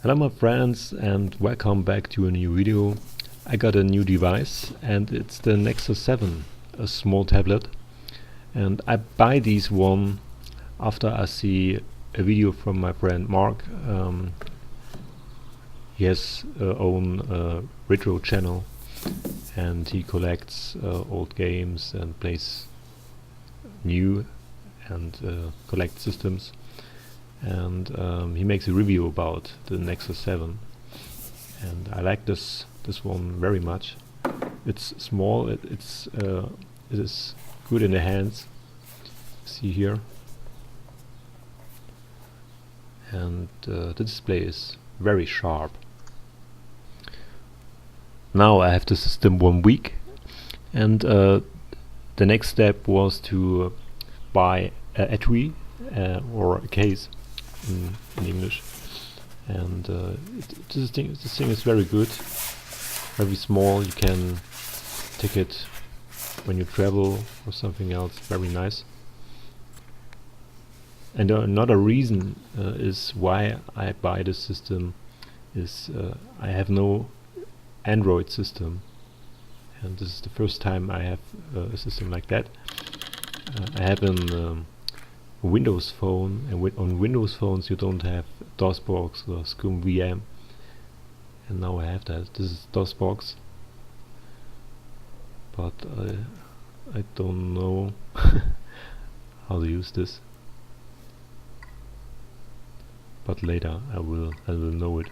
Hello my friends and welcome back to a new video. I got a new device and it's the Nexus 7, a small tablet, and I buy this one after I see a video from my friend Mark. He has own retro channel and he collects old games and plays new and collects systems. And he makes a review about the Nexus 7, and I like this one very much. It's small, it is good in the hands, see here, and the display is very sharp. Now I have the system 1 week, and the next step was to buy a etui or a case in English, and this thing is very good, very small. You can take it when you travel or something else. Very nice. And another reason is why I buy this system is I have no Android system, and this is the first time I have a system like that. I have an Windows phone, and on Windows phones you don't have DOSBox or SCUMVM, and now I have that. This is DOSBox, but I don't know how to use this, but later I will know it.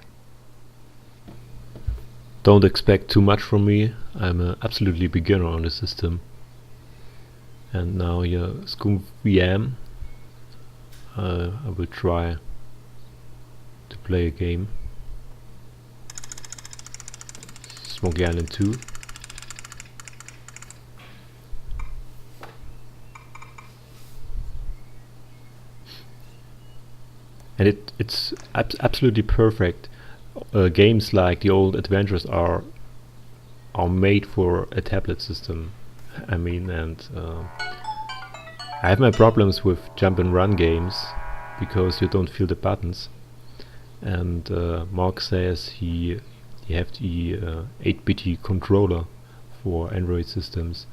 Don't expect too much from me. I'm an absolutely beginner on the system. And now here SCUMVM. I will try to play a game. Smoky Island 2. And it's absolutely perfect. Games like the old adventures are made for a tablet system. I mean, and I have my problems with jump and run games because you don't feel the buttons, and Mark says he have the 8-bit controller for Android systems,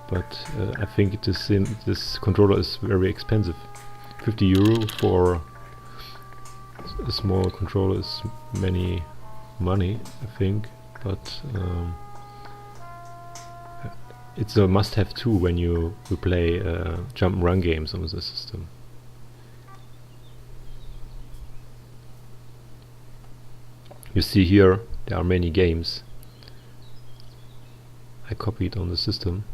but I think this controller is very expensive. 50 euro for a small controller is many money, I think, but it's a must-have too when you play jump and run games on the system. You see here there are many games I copied on the system.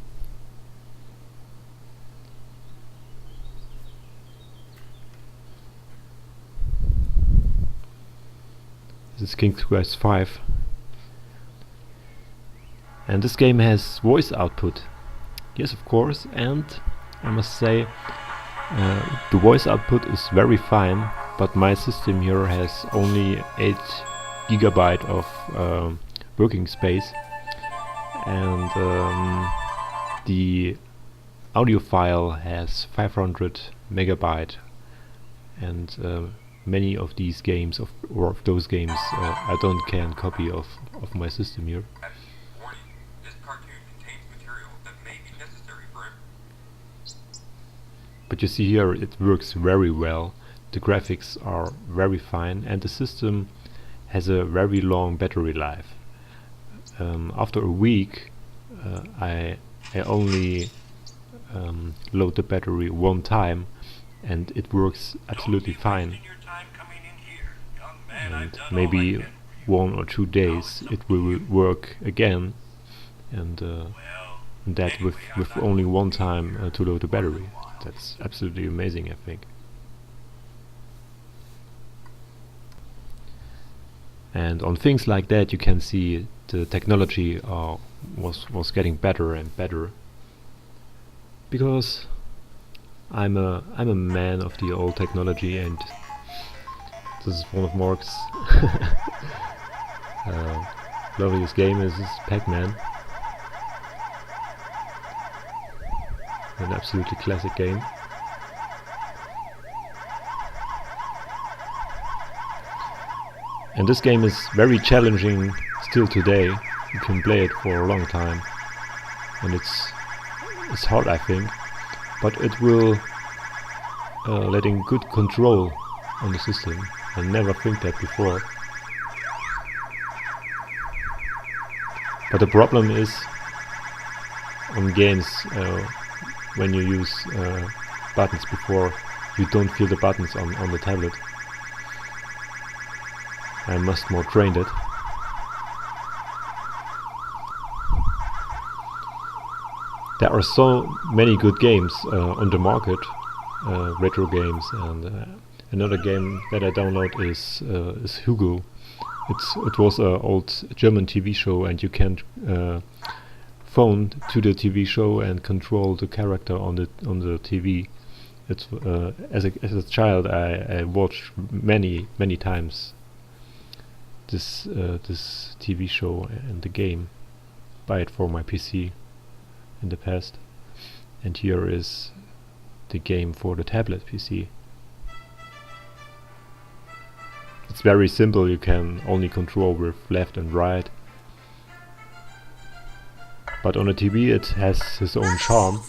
This is King's Quest 5. And this game has voice output. Yes, of course, and I must say the voice output is very fine, but my system here has only 8 GB of working space, and the audio file has 500 MB, and many of these games of those games I can copy of my system here. But you see here it works very well. The graphics are very fine, and the system has a very long battery life. After a week I only load the battery one time, and it works absolutely fine. And maybe 1 or 2 days it will work again, and that with only one time to load the battery. That's absolutely amazing, I think. And on things like that you can see the technology was getting better and better, because I'm a man of the old technology, and this is one of Mark's loveliest game is Pac-Man. An absolutely classic game. And this game is very challenging still today. You can play it for a long time, and it's hard, I think, but it will letting good control on the system. I never think that before. But the problem is on games when you use buttons before, you don't feel the buttons on the tablet. I must more train it. There are so many good games on the market, retro games, and another game that I download is Hugo. It was an old German TV show, and you can phone to the TV show and control the character on the TV. It's as a child I watched many times this TV show and the game. Buy it for my PC in the past, and here is the game for the tablet PC. It's very simple, you can only control with left and right, but on a TV it has its own charm.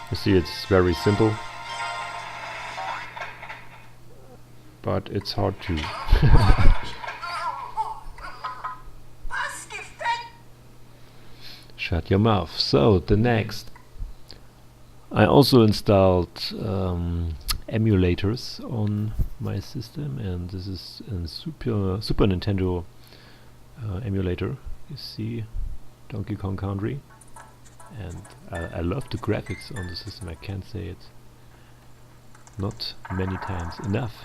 You see, it's very simple, but it's hard to shut your mouth. So the next, I also installed emulators on my system, and this is a Super Nintendo emulator. You see, Donkey Kong Country. And I love the graphics on the system. I can't say it not many times enough.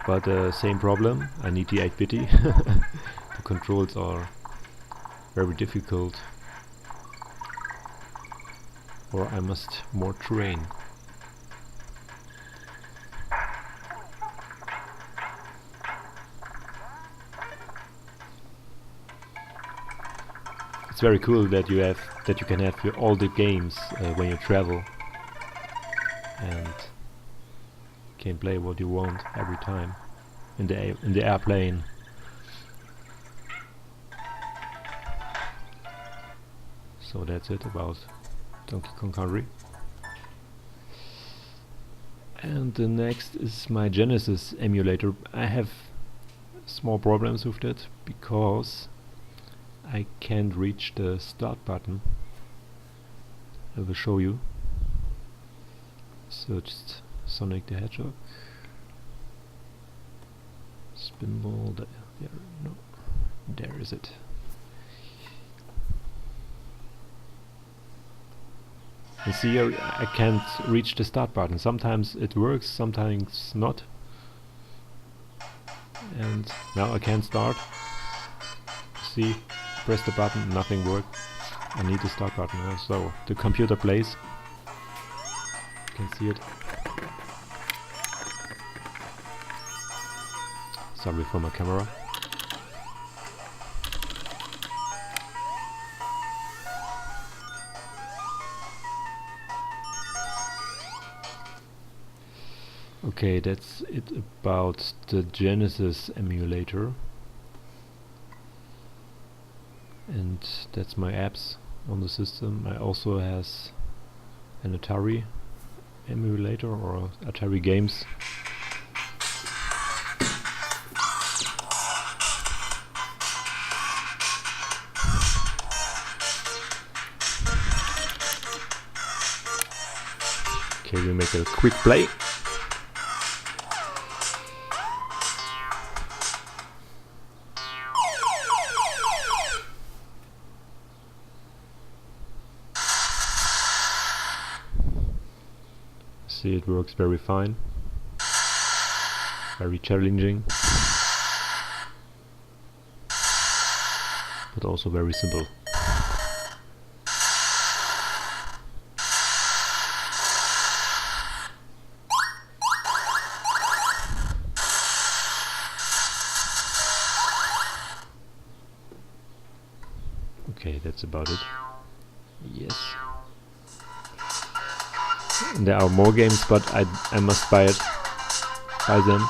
But same problem, I need the 8-bitty. The controls are very difficult, or I must more train. It's very cool that you can have all the games when you travel, and can play what you want every time in the airplane. So that's it about Donkey Kong Country. And the next is my Genesis emulator. I have small problems with that because I can't reach the start button. I will show you. Searched Sonic the Hedgehog. Spinball. There is it. You see here, I can't reach the start button. Sometimes it works, sometimes not. And now I can't start. See? Press the button, nothing worked. I need the start button. So the computer plays. You can see it. Sorry for my camera. Okay, that's it about the Genesis emulator. And that's my apps on the system. I also has an Atari emulator or Atari games. Okay, we make a quick play. See, it works very fine, very challenging, but also very simple. Okay, that's about it. Yes. And there are more games, but I must buy them.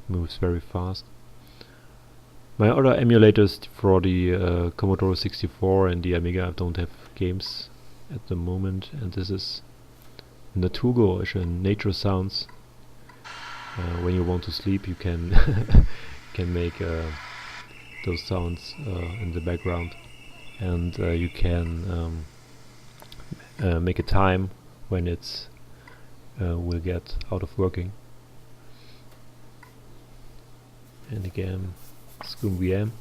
Moves very fast. My other emulators for the Commodore 64 and the Amiga don't have games at the moment, and this is Naturgeräusche, nature sounds. When you want to sleep, you can can make those sounds in the background, and you can make a time when it's will get out of working. And again, Scum VM.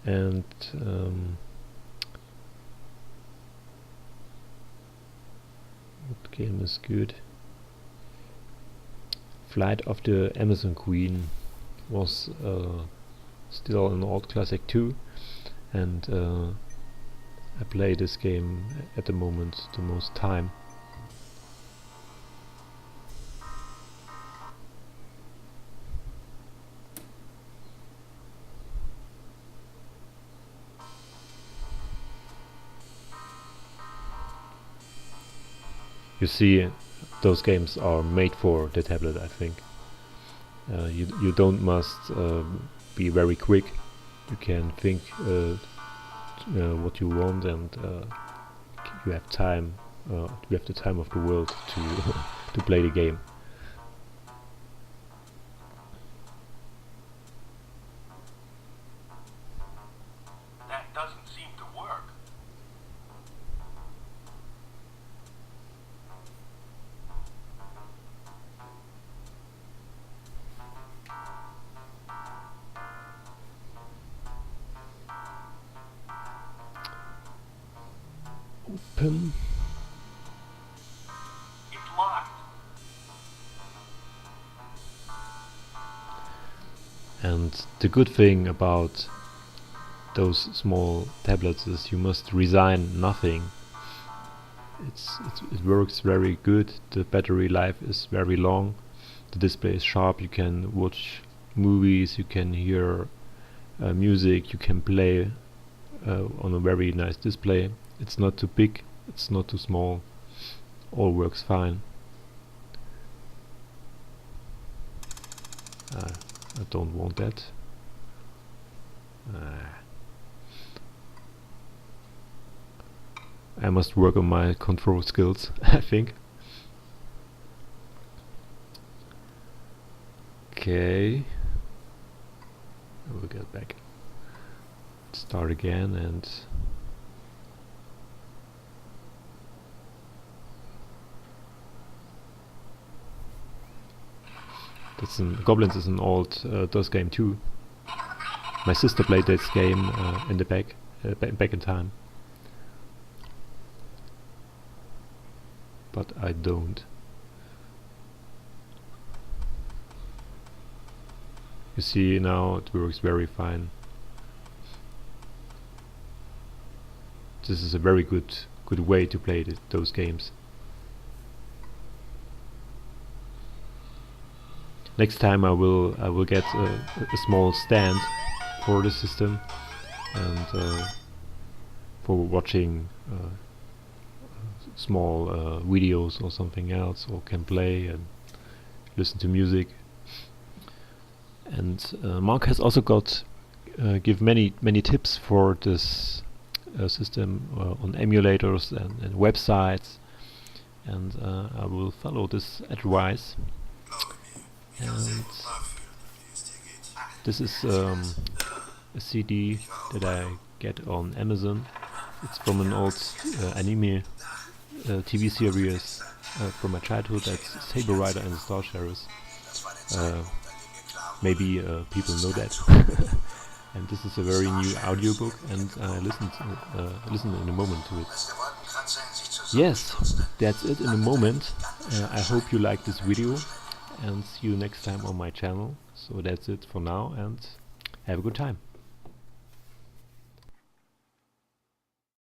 And what game is good? Flight of the Amazon Queen was still an old classic too, and I play this game at the moment the most time. You see, those games are made for the tablet, I think. You don't must be very quick. You can think what you want, and you have time. You have the time of the world to to play the game. That doesn't seem to work. Open. It's locked. And the good thing about those small tablets is you must resign nothing. It works very good. The battery life is very long. The display is sharp. You can watch movies. You can hear music. You can play on a very nice display. It's not too big. It's not too small. All works fine. I don't want that. I must work on my control skills, I think. Okay. I will get back. Start again, and Goblins is an old DOS game too. My sister played this game in the back in time, but I don't. You see, now it works very fine. This is a very good way to play those games. Next time I will get a small stand for the system, and for watching small videos or something else, or can play and listen to music. And Mark has also give many tips for this system on emulators and websites, and I will follow this advice. And this is a CD that I get on Amazon. It's from an old anime TV series from my childhood. That's Saber Rider and the Star Sheriffs. Maybe people know that. And this is a very new audiobook, and I listen in a moment to it. Yes, that's it in a moment. I hope you like this video, and see you next time on my channel. So that's it for now, and have a good time.